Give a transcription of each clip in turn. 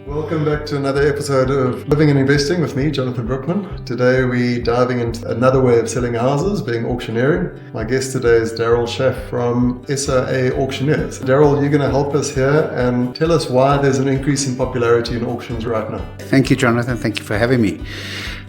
Welcome back to another episode of Living and Investing with me, Jonathan Broekman. Today we're diving into another way of selling houses, being auctioneering. My guest today is Darryl Shaff from SAA Auctioneers. Darryl, you're going to help us here and tell us why there's an increase in popularity in auctions right now. Thank you, Jonathan. Thank you for having me.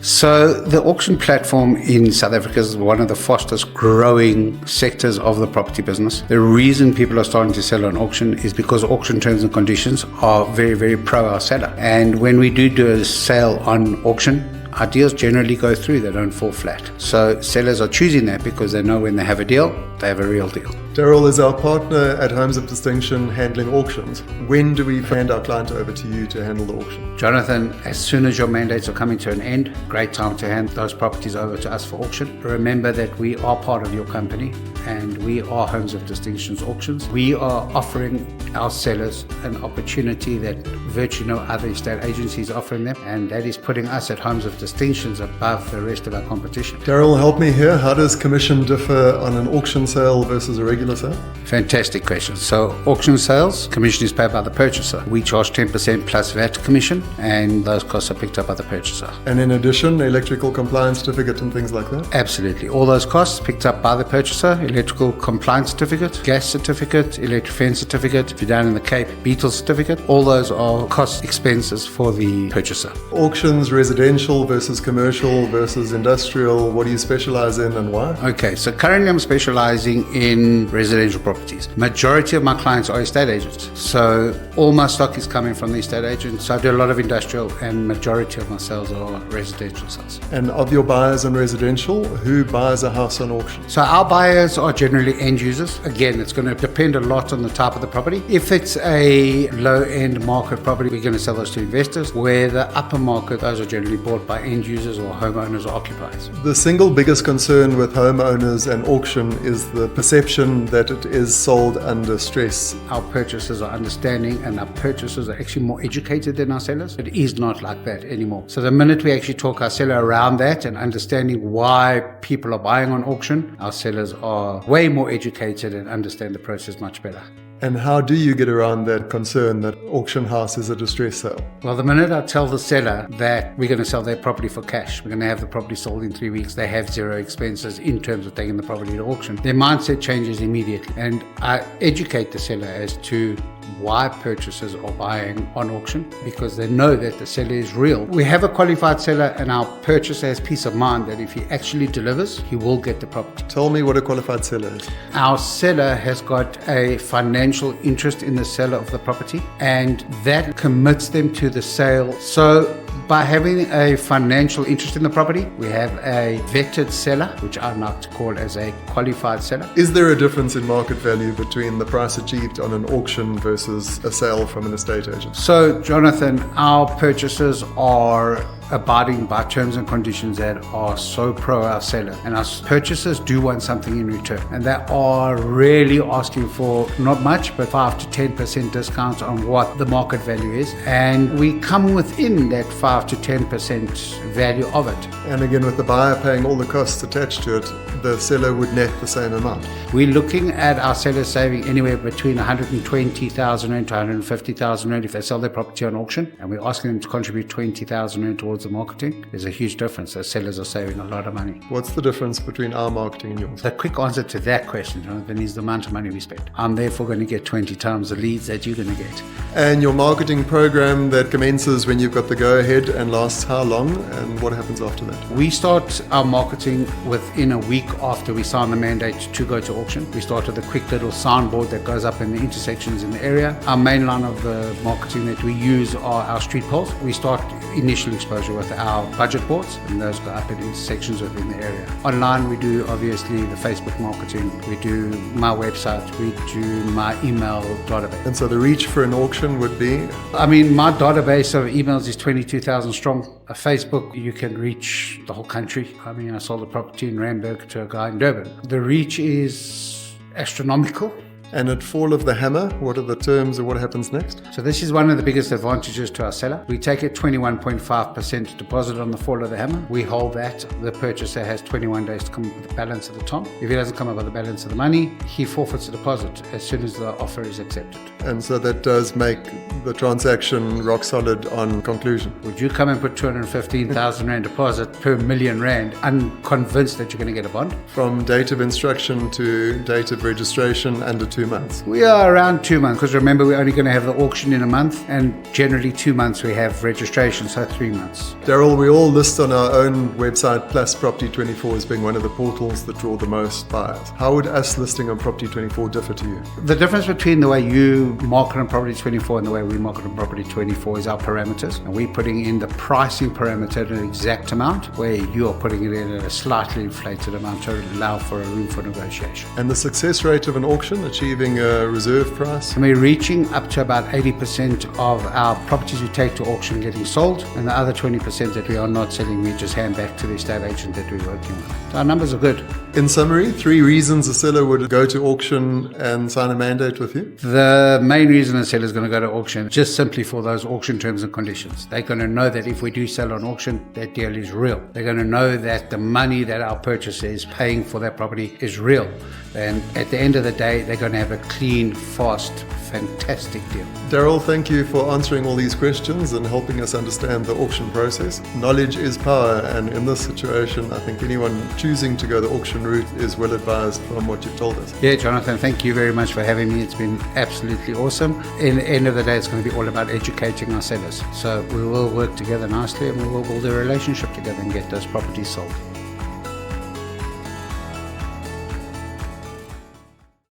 So the auction platform in South Africa is one of the fastest growing sectors of the property business. The reason people are starting to sell on auction is because auction terms and conditions are very, very pro our seller. And when we do a sale on auction, our deals generally go through, they don't fall flat. So sellers are choosing that because they know when they have a deal, they have a real deal. Darryl is our partner at Homes of Distinction handling auctions. When do we hand our client over to you to handle the auction? Jonathan, as soon as your mandates are coming to an end, great time to hand those properties over to us for auction. Remember that we are part of your company and we are Homes of Distinction's auctions. We are offering our sellers an opportunity that virtually no other estate agency is offering them, and that is putting us at Homes of Distinctions above the rest of our competition. Darryl, help me here. How does commission differ on an auction sale versus a regular sale? Fantastic question. So auction sales, commission is paid by the purchaser. We charge 10% plus VAT commission, and those costs are picked up by the purchaser. And in addition, electrical compliance certificate and things like that? Absolutely. All those costs picked up by the purchaser, electrical compliance certificate, gas certificate, electric fence certificate, if you're down in the Cape, Beetle certificate, all those are cost expenses for the purchaser. Auctions, residential versus commercial versus industrial, what do you specialize in and why? Okay, so currently I'm specializing in residential properties. Majority of my clients are estate agents. So all my stock is coming from the estate agents. So I do a lot of industrial and majority of my sales are residential sales. And of your buyers on residential, who buys a house on auction? So our buyers are generally end users. Again, it's going to depend a lot on the type of the property. If it's a low-end market property, we're going to sell those to investors. Where the upper market, those are generally bought by end users or homeowners or occupiers. The single biggest concern with homeowners and auction is the perception that it is sold under stress. Our purchasers are understanding and our purchasers are actually more educated than our sellers. It is not like that anymore. So the minute we actually talk our seller around that and understanding why people are buying on auction, our sellers are way more educated and understand the process much better. And how do you get around that concern that auction house is a distress sale? Well, the minute I tell the seller that we're going to sell their property for cash, we're going to have the property sold in 3 weeks, they have zero expenses in terms of taking the property to auction, their mindset changes immediately. And I educate the seller as to why purchasers are buying on auction, because they know that the seller is real. We have a qualified seller and our purchaser has peace of mind that if he actually delivers, he will get the property. Tell me what a qualified seller is. Our seller has got a financial interest in the seller of the property, and that commits them to the sale. So by having a financial interest in the property, we have a vetted seller, which I like to call as a qualified seller. Is there a difference in market value between the price achieved on an auction versus a sale from an estate agent? So, Jonathan, our purchasers are abiding by terms and conditions that are so pro our seller, and our purchasers do want something in return, and they are really asking for not much but 5 to 10% discount on what the market value is, and we come within that 5 to 10% value of it. And again, with the buyer paying all the costs attached to it, the seller would net the same amount. We're looking at our sellers saving anywhere between 120,000 Rand to 150,000 Rand if they sell their property on auction, and we're asking them to contribute 20,000 Rand towards the marketing. There's a huge difference. The sellers are saving a lot of money. What's the difference between our marketing and yours? The quick answer to that question, Jonathan, is the amount of money we spend. I'm therefore going to get 20 times the leads that you're going to get. And your marketing program that commences when you've got the go-ahead and lasts how long, and what happens after that? We start our marketing within a week after we sign the mandate to go to auction. We start with a quick little signboard that goes up in the intersections in the area. Our main line of the marketing that we use are our street poles. We start initial exposure with our budget boards, and those go up in intersections within the area. Online, we do obviously the Facebook marketing, we do my website, we do my email database. And so the reach for an auction would be? My database of emails is 22,000 strong. Facebook, you can reach the whole country. I sold a property in Randburg to a guy in Durban. The reach is astronomical. And at fall of the hammer, what are the terms or what happens next? So this is one of the biggest advantages to our seller. We take a 21.5% deposit on the fall of the hammer. We hold that. The purchaser has 21 days to come up with the balance of the top. If he doesn't come up with the balance of the money, he forfeits the deposit as soon as the offer is accepted. And so that does make the transaction rock solid on conclusion. Would you come and put 215,000 Rand deposit per million Rand unconvinced that you're going to get a bond? From date of instruction to date of registration, under 2 months. We are around 2 months, because remember, we're only going to have the auction in a month, and generally 2 months we have registration, so 3 months. Darryl, we all list on our own website, plus Property24 as being one of the portals that draw the most buyers. How would us listing on Property24 differ to you? The difference between the way you market on Property24 and the way we market on Property24 is our parameters. And we're putting in the pricing parameter at an exact amount, where you are putting it in at a slightly inflated amount to allow for a room for negotiation. And the success rate of an auction, achieving a reserve price? And we're reaching up to about 80% of our properties we take to auction getting sold, and the other 20% that we are not selling, we just hand back to the estate agent that we're working with. So our numbers are good. In summary, 3 reasons a seller would go to auction and sign a mandate with you? The main reason a seller is going to go to auction, just simply for those auction terms and conditions. They're going to know that if we do sell on auction, that deal is real. They're going to know that the money that our purchaser is paying for that property is real. And at the end of the day, they're going to have a clean, fast, fantastic deal. Darryl, thank you for answering all these questions and helping us understand the auction process. Knowledge is power, and in this situation, I think anyone choosing to go the auction route is well advised from what you've told us. Yeah, Jonathan, thank you very much for having me. It's been absolutely awesome. In the end of the day, it's going to be all about educating our sellers. So we will work together nicely, and we will build a relationship together and get those properties sold.